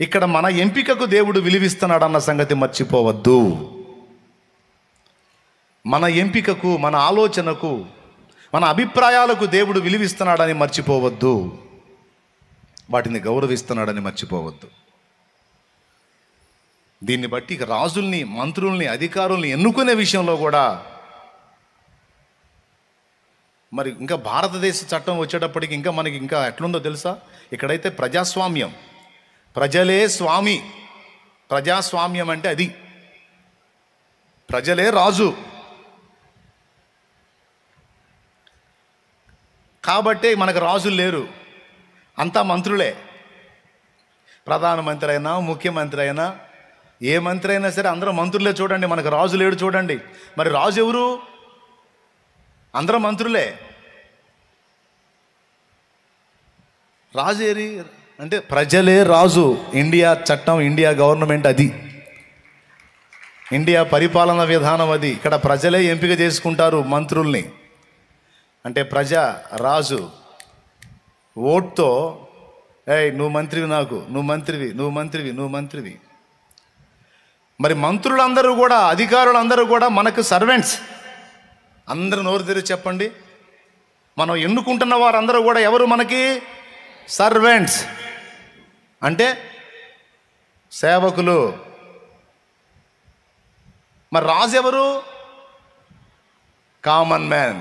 ఇక్కడ మన ఎంపికకు దేవుడు విలువిస్తున్నాడు అన్న సంగతి మర్చిపోవద్దు. మన ఎంపికకు, మన ఆలోచనకు, మన అభిప్రాయాలకు దేవుడు విలువిస్తున్నాడని మర్చిపోవద్దు. వాటిని గౌరవిస్తున్నాడని మర్చిపోవద్దు. దీన్ని బట్టి రాజుల్ని, మంత్రుల్ని, అధికారుల్ని ఎన్నుకునే విషయంలో కూడా మరి ఇంకా భారతదేశ చట్టం వచ్చేటప్పటికి ఇంకా మనకి ఇంకా ఎట్లుందో తెలుసా? ఇక్కడైతే ప్రజాస్వామ్యం, ప్రజలే స్వామి. ప్రజాస్వామ్యం అంటే అది, ప్రజలే రాజు. కాబట్టి మనకు రాజులు లేరు, అంతా మంత్రులే. ప్రధానమంత్రి అయినా, ముఖ్యమంత్రి అయినా, ఏ మంత్రి అయినా సరే అందరూ మంత్రులే. చూడండి, మనకు రాజు లేడు చూడండి. మరి రాజు ఎవరు? అందరూ మంత్రులే. రాజు ఏరి అంటే ప్రజలే రాజు. ఇండియా చట్టం, ఇండియా గవర్నమెంట్ అది, ఇండియా పరిపాలన విధానం అది. ఇక్కడ ప్రజలే ఎంపిక చేసుకుంటారు మంత్రుల్ని. అంటే ప్రజ రాజు ఓట్తో, ఏయ్ నువ్వు మంత్రివి, నాకు నువ్వు మంత్రివి, నువ్వు మంత్రివి, నువ్వు మంత్రివి. మరి మంత్రులందరూ కూడా, అధికారులందరూ కూడా మనకు సర్వెంట్స్. అందరూ నోరు తెరిచి చెప్పండి. మనం ఎన్నుకుంటున్న వారందరూ కూడా ఎవరు మనకి? సర్వెంట్స్. అంటే సేవకులు. మరి రాజు ఎవరు? కామన్ మ్యాన్,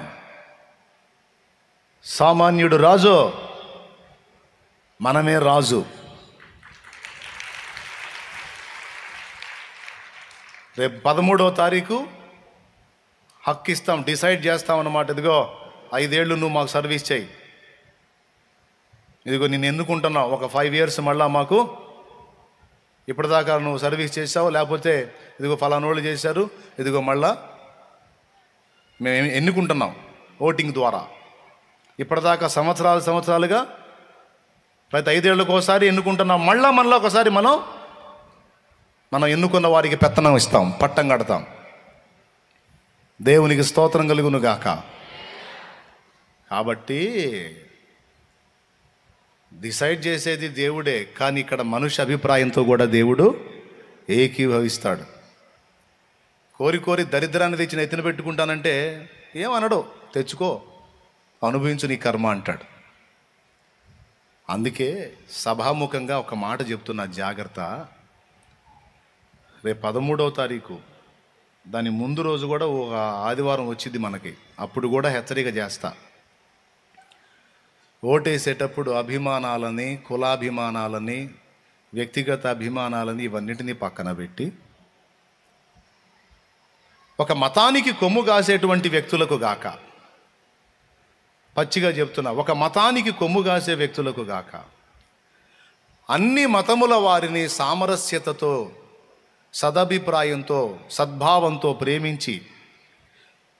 సామాన్యుడు రాజు. మనమే రాజు. రేపు 13వ తారీఖు హక్కు ఇస్తాం, డిసైడ్ చేస్తాం అన్నమాట. ఇదిగో 5 ఏళ్ళు నువ్వు మాకు సర్వీస్ చేయి, ఇదిగో నేను ఎన్నుకుంటున్నావు. ఒక 5 years మళ్ళా మాకు, ఇప్పటిదాకా నువ్వు సర్వీస్ చేసావు, లేకపోతే ఇదిగో ఫలానోళ్ళు చేశారు, ఇదిగో మళ్ళా మేము ఎన్నుకుంటున్నాం ఓటింగ్ ద్వారా. ఇప్పటిదాకా సంవత్సరాలుగా ప్రతి 5 ఏళ్ళకు ఒకసారి ఎన్నుకుంటున్నాం. మళ్ళా ఒకసారి మనం ఎన్నుకున్న వారికి పెత్తనం ఇస్తాం, పట్టం కడతాం. దేవునికి స్తోత్రం కలుగును గాక. కాబట్టి డిసైడ్ చేసేది దేవుడే, కానీ ఇక్కడ మనుష్య అభిప్రాయంతో కూడా దేవుడు ఏకీభవిస్తాడు. కోరి దరిద్రాన్ని తెచ్చి నెత్తిన పెట్టుకుంటానంటే ఏమనడు, తెచ్చుకో, అనుభవించు నీ కర్మ అంటాడు. అందుకే సభాముఖంగా ఒక మాట చెప్తున్నా, జాగ్రత్త. రేపు 13వ తారీఖు, దాని ముందు రోజు కూడా ఒక ఆదివారం వచ్చింది మనకి, అప్పుడు కూడా హెచ్చరిక చేస్తా. ఓటేసేటప్పుడు అభిమానాలని, కులాభిమానాలని, వ్యక్తిగత అభిమానాలని, ఇవన్నిటినీ పక్కన పెట్టి ఒక మతానికి కొమ్ము కాసేటువంటి వ్యక్తులకు గాక, పచ్చిగా చెప్తున్నా, ఒక మతానికి కొమ్ము కాసే వ్యక్తులకు గాక, అన్ని మతముల వారిని సామరస్యతతో, సదభిప్రాయంతో, సద్భావంతో ప్రేమించి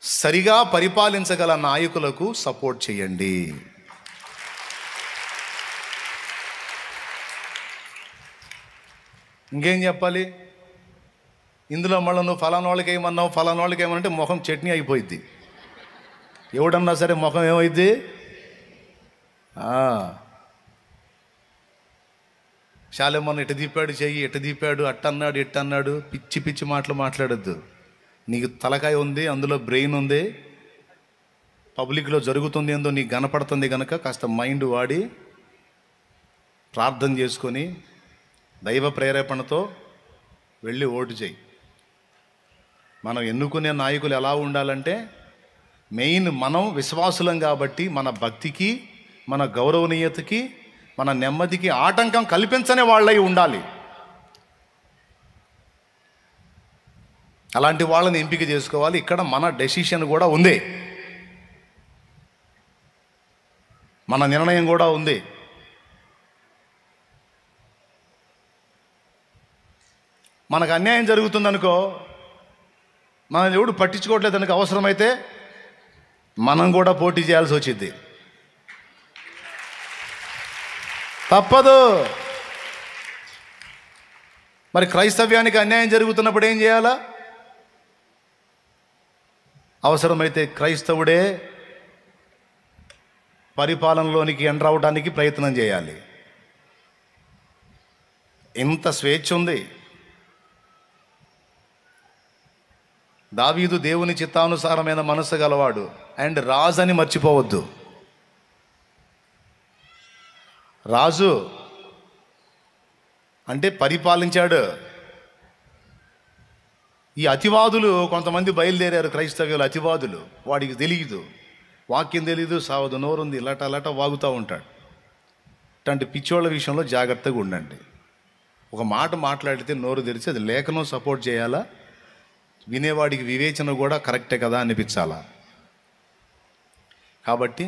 సరిగా పరిపాలించగల నాయకులకు సపోర్ట్ చేయండి. ఇంకేం చెప్పాలి? ఇందులో మళ్ళీ నువ్వు ఫలానా వాళ్ళకి ఏమన్నావు, ఫలానా వాళ్ళకి ఏమనంటే ముఖం చట్నీ అయిపోయింది. ఎవడన్నా సరే ముఖం ఏమైంది? శాలేమన్న ఎటు దీపాడు చెయ్యి, ఎటు దీపాడు, అట్టన్నాడు, ఎట్టన్నాడు, పిచ్చి పిచ్చి మాటలు మాట్లాడద్దు. నీకు తలకాయ ఉంది, అందులో బ్రెయిన్ ఉంది, పబ్లిక్లో జరుగుతుంది ఏందో నీకు కనపడుతుంది కనుక కాస్త మైండ్ వాడి ప్రార్థన చేసుకొని దైవ ప్రేరేపణతో వెళ్ళి ఓటు చేయి. మనం ఎన్నుకునే నాయకులు ఎలా ఉండాలంటే, మెయిన్ మనం విశ్వాసులం కాబట్టి మన భక్తికి, మన గౌరవనీయతకి, మన నెమ్మదికి ఆటంకం కల్పించని వాళ్ళై ఉండాలి. అలాంటి వాళ్ళని ఎంపిక చేసుకోవాలి. ఇక్కడ మన డెసిషన్ కూడా ఉంది, మన నిర్ణయం కూడా ఉంది. మనకు అన్యాయం జరుగుతుందనుకో, మనం ఎవడు పట్టించుకోవట్లేదు అనుకో, అవసరమైతే మనం కూడా పోటీ చేయాల్సి వచ్చింది, తప్పదు. మరి క్రైస్తవ్యానికి అన్యాయం జరుగుతున్నప్పుడు ఏం చేయాలా? అవసరమైతే క్రైస్తవుడే పరిపాలనలోనికి ఎంటర్ అవడానికి ప్రయత్నం చేయాలి. ఇంత స్వేచ్ఛ ఉంది. దావీదు దేవుని చిత్తానుసారమైన మనసు గలవాడు అండ్ రాజు అని మర్చిపోవద్దు. రాజు అంటే పరిపాలించాడు. ఈ అతివాదులు కొంతమంది బయలుదేరారు, క్రైస్తవ్యులు అతివాదులు. వాడికి తెలియదు, వాక్యం తెలియదు, సావదు, నోరుంది, లట వాగుతూ ఉంటాడు. ఇట్లాంటి పిచ్చోళ్ళ విషయంలో జాగ్రత్తగా ఉండండి. ఒక మాట మాట్లాడితే నోరు తెరిచి అది లేఖనం సపోర్ట్ చేయాలా, వినేవాడికి వివేచన కూడా కరెక్టే కదా అనిపించాలా. కాబట్టి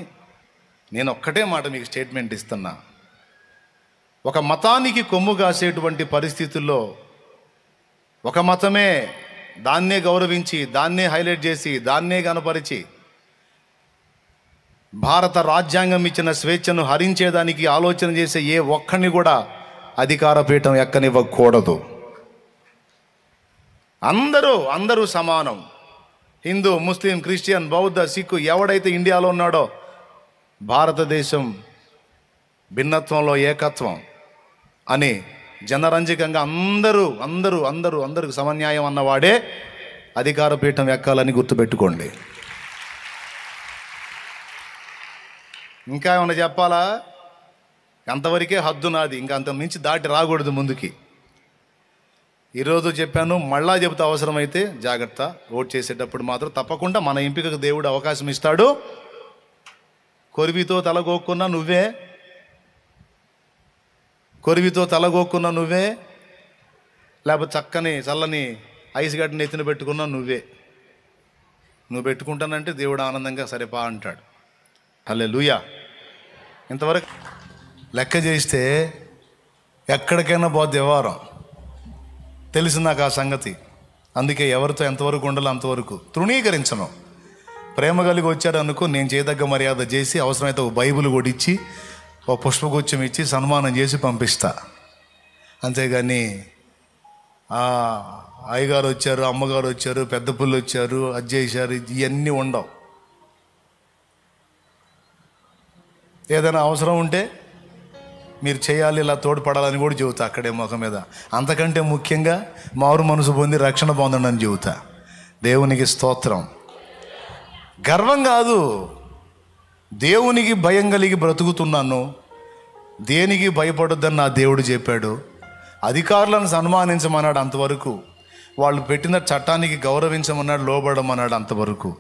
నేను ఒక్కటే మాట మీకు స్టేట్మెంట్ ఇస్తున్నా. ఒక మతానికి కొమ్ము కాసేటువంటి పరిస్థితుల్లో ఒక మతమే దాన్నే గౌరవించి, దాన్నే హైలైట్ చేసి, దాన్నే కనపరిచి భారత రాజ్యాంగం ఇచ్చిన స్వేచ్ఛను హరించేదానికి ఆలోచన చేసే ఏ ఒక్కడిని కూడా అధికార పీఠం ఎక్కనివ్వకూడదు. అందరూ సమానం. హిందూ, ముస్లిం, క్రిస్టియన్, బౌద్ధ, సిక్కు ఎవడైతే ఇండియాలో ఉన్నాడో భారతదేశం భిన్నత్వంలో ఏకత్వం అని జనరంజకంగా అందరూ సమన్యాయం అన్నవాడే అధికార పీఠం ఎక్కాలని గుర్తుపెట్టుకోండి. ఇంకా ఏమన్నా చెప్పాలా? అంతవరకే హద్దు నాది, ఇంకా అంత మించి దాటి రాకూడదు ముందుకి. ఈరోజు చెప్పాను, మళ్ళా చెబుతా, అవసరమైతే జాగ్రత్త. ఓట్ చేసేటప్పుడు మాత్రం తప్పకుండా మన ఎంపికకు దేవుడు అవకాశం ఇస్తాడు. కొరివితో తలగొక్కున్నా నువ్వే, లేకపోతే చక్కని చల్లని ఐస్ గడ్డని ఎత్తిన పెట్టుకున్నా నువ్వు పెట్టుకుంటానంటే దేవుడు ఆనందంగా సరిపా అంటాడు. హల్లెలూయా. ఇంతవరకు లెక్క చేస్తే ఎక్కడికైనా పోద్ది వ్యవహారం. తెలుసు నాకు ఆ సంగతి. అందుకే ఎవరితో ఎంతవరకు ఉండాలో అంతవరకు తృణీకరించను. ప్రేమ కలిగి వచ్చాడు అనుకో, నేను చేయదగ్గ మర్యాద చేసి, అవసరమైతే ఒక బైబిల్ కూడా ఇచ్చి, ఒక పుష్పగుచ్చం ఇచ్చి సన్మానం చేసి పంపిస్తా. అంతేగాని అయ్యగారు వచ్చారు, అమ్మగారు వచ్చారు, పెద్ద పుల్లు వచ్చారు, అది చేశారు, ఇవన్నీ ఉండవు. ఏదైనా అవసరం ఉంటే మీరు చేయాలి, ఇలా తోడ్పడాలని కూడా చెబుతా అక్కడే ముఖం మీద. అంతకంటే ముఖ్యంగా మారు మనసు పొంది రక్షణ పొందండి అని చెబుతా. దేవునికి స్తోత్రం. గర్వం కాదు, దేవునికి భయం కలిగి బ్రతుకుతున్నాను, దేనికి భయపడొద్దని నా దేవుడు చెప్పాడు. అధికారులను సన్మానించమన్నాడు అంతవరకు, వాళ్ళు పెట్టిన చట్టానికి గౌరవించమన్నాడు, లోబడమన్నాడు అంతవరకు.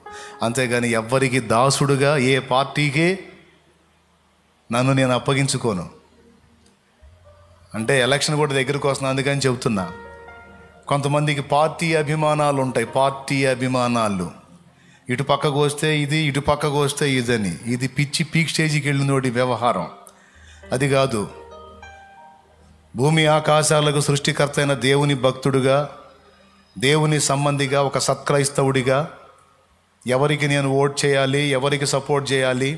అంతేగాని ఎవ్వరికి దాసుడుగా ఏ పార్టీకే నన్ను నేను అప్పగించుకోను. అంటే ఎలక్షన్ కూడా దగ్గరకు వస్తున్నా, అందుకని చెబుతున్నా. కొంతమందికి పార్టీ అభిమానాలు ఉంటాయి, పార్టీ అభిమానాలు. ఇటు పక్కకు వస్తే ఇది, ఇటు పక్కకు వస్తే ఇదని. ఇది పిచ్చి పీక్ స్టేజ్కి వెళ్ళినోడి వ్యవహారం. అది కాదు. భూమి ఆకాశాలకు సృష్టికర్త అయిన దేవుని భక్తుడుగా, దేవుని సంబంధిగా, ఒక సత్క్రైస్తవుడిగా ఎవరికి నేను ఓట్ చేయాలి, ఎవరికి సపోర్ట్ చేయాలి,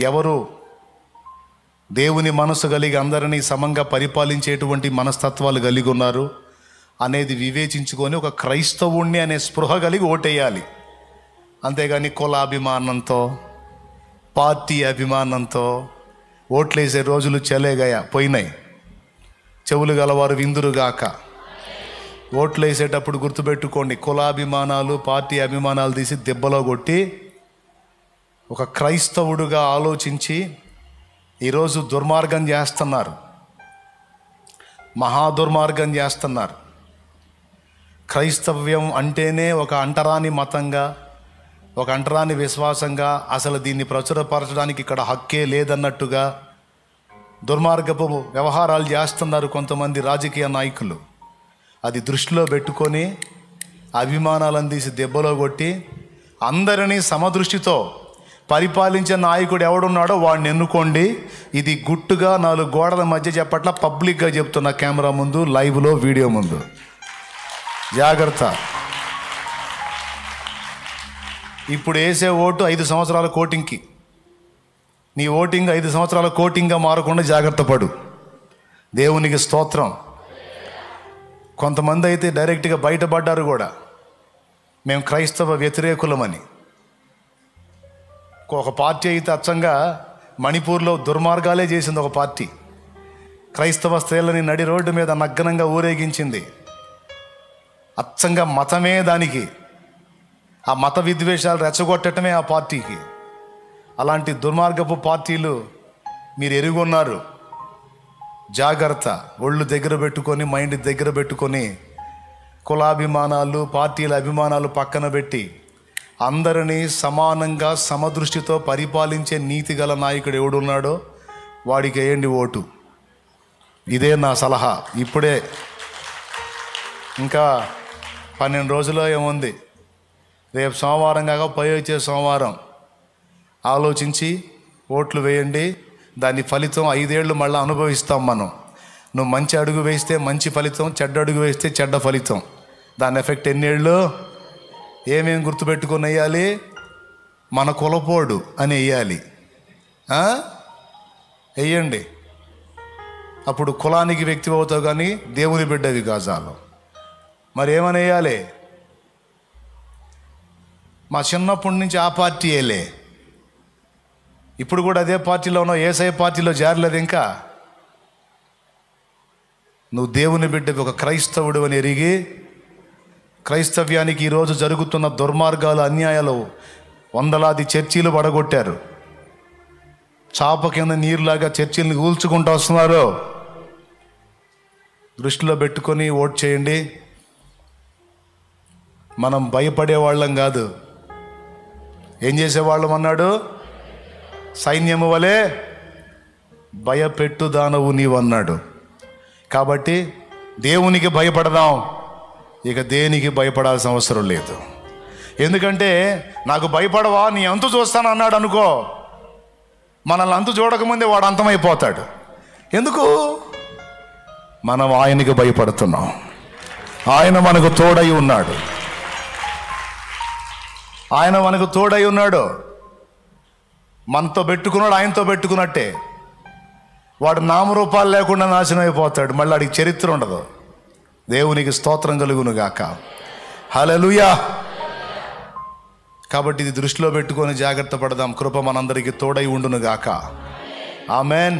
ఎవరు దేవుని మనసు కలిగి అందరినీ సమంగా పరిపాలించేటువంటి మనస్తత్వాలు కలిగి ఉన్నారు అనేది వివేచించుకొని ఒక క్రైస్తవుణ్ణి అనే స్పృహ కలిగి ఓటేయాలి. అంతేగాని కులాభిమానంతో, పార్టీ అభిమానంతో ఓట్లేసే రోజులు పోయినాయి. చెవులు గలవారు విందురుగాక. ఓట్లు వేసేటప్పుడు గుర్తుపెట్టుకోండి, కులాభిమానాలు, పార్టీ అభిమానాలు తీసి దెబ్బలో కొట్టి ఒక క్రైస్తవుడుగా ఆలోచించి ఈరోజు దుర్మార్గం చేస్తున్నారు, మహాదుర్మార్గం చేస్తున్నారు. క్రైస్తవ్యం అంటేనే ఒక అంటరాని మతంగా, ఒక అంటరాని విశ్వాసంగా, అసలు దీన్ని ప్రచురపరచడానికి ఇక్కడ హక్కే లేదన్నట్టుగా దుర్మార్గపు వ్యవహారాలు చేస్తున్నారు కొంతమంది రాజకీయ నాయకులు. అది దృష్టిలో పెట్టుకొని అభిమానాలను తీసి దెబ్బలో కొట్టి అందరినీ సమదృష్టితో పరిపాలించే నాయకుడు ఎవడున్నాడో వాడిని ఎన్నుకోండి. ఇది గుట్టుగా 4 గోడల మధ్య చెప్పట్లా, పబ్లిక్గా చెప్తున్నా, కెమెరా ముందు, లైవ్లో, వీడియో ముందు. జాగ్రత్త. ఇప్పుడు వేసే ఓటు 5 సంవత్సరాల కోటింగ్కి. నీ ఓటింగ్ 5 సంవత్సరాల కోటింగ్గా మారకుండా జాగ్రత్త పడు. దేవునికి స్తోత్రం. కొంతమంది అయితే డైరెక్ట్గా బయటపడ్డారు కూడా, మేము క్రైస్తవ వ్యతిరేకులమని. ఒక పార్టీ అయితే అచ్చంగా మణిపూర్లో దుర్మార్గాలే చేసింది ఒక పార్టీ. క్రైస్తవ స్త్రీలని నడి రోడ్డు మీద నగ్నంగా ఊరేగించింది. అచ్చంగా మతమే దానికి, ఆ మత విద్వేషాలు రెచ్చగొట్టడమే ఆ పార్టీకి. అలాంటి దుర్మార్గపు పార్టీలు మీరు ఎరుగున్నారు. జాగ్రత్త. ఒళ్ళు దగ్గర పెట్టుకొని, మైండ్ దగ్గర పెట్టుకొని, కులాభిమానాలు, పార్టీల అభిమానాలు పక్కన పెట్టి అందరినీ సమానంగా సమదృష్టితో పరిపాలించే నీతి గల నాయకుడు ఎవడున్నాడో వాడికి వేయండి ఓటు. ఇదే నా సలహా. ఇప్పుడే ఇంకా 12 రోజుల్లో ఏముంది, రేపు సోమవారం కాక వచ్చే సోమవారం ఆలోచించి ఓట్లు వేయండి. దాని ఫలితం 5 ఏళ్ళు మళ్ళీ అనుభవిస్తాం మనం. నువ్వు మంచి అడుగు వేస్తే మంచి ఫలితం, చెడ్డ అడుగు వేస్తే చెడ్డ ఫలితం. దాని ఎఫెక్ట్ ఎన్ని ఏళ్ళు? ఏమేమి గుర్తుపెట్టుకొని వేయాలి? మన కులపోడు అని వేయాలి. వేయండి. అప్పుడు కులానికి వ్యక్తి అవుతావు, కానీ దేవుని బిడ్డవి గాజాలు. మరి ఏమని వేయాలి? మా చిన్నప్పటి నుంచి ఆ పార్టీ వేయలే, ఇప్పుడు కూడా అదే పార్టీలో ఉన్నావు, యేసయ్య పార్టీలో చేరలేదు ఇంకా. నువ్వు దేవుని బిడ్డవి, ఒక క్రైస్తవుడు అని ఎరిగి, క్రైస్తవ్యానికి ఈరోజు జరుగుతున్న దుర్మార్గాలు, అన్యాయాలు, వందలాది చర్చీలు పడగొట్టారు. చాప కింద నీరులాగా చర్చీలను కూల్చుకుంటూ వస్తున్నారు. దృష్టిలో పెట్టుకొని ఓట్ చేయండి. మనం భయపడేవాళ్ళం కాదు, ఏం చేసేవాళ్ళం అన్నాడు? సైన్యము వలె భయపెట్టు దానవు నీవన్నాడు. కాబట్టి దేవునికి భయపడదాం, ఇక దేనికి భయపడాల్సిన అవసరం లేదు. ఎందుకంటే నాకు భయపడవా, నీ అంతు చూస్తాను అన్నాడు అనుకో, మనల్ని అంతు చూడకముందే వాడు అంతమైపోతాడు. ఎందుకు? మనం ఆయనకి భయపడుతున్నాం. ఆయన మనకు తోడై ఉన్నాడు. ఆయన మనకు తోడై ఉన్నాడు. మనతో పెట్టుకున్నాడు, ఆయనతో పెట్టుకున్నట్టే. వాడు నామరూపాలు లేకుండా నాశనం అయిపోతాడు, మళ్ళీ వాడికి చరిత్ర ఉండదు. దేవునికి స్తోత్రం కలుగును గాక. హల్లెలూయా. కాబట్టి ఇది దృష్టిలో పెట్టుకొని జాగ్రత్త పడదాం. కృప మనందరికీ తోడై ఉండును గాక. ఆమెన్.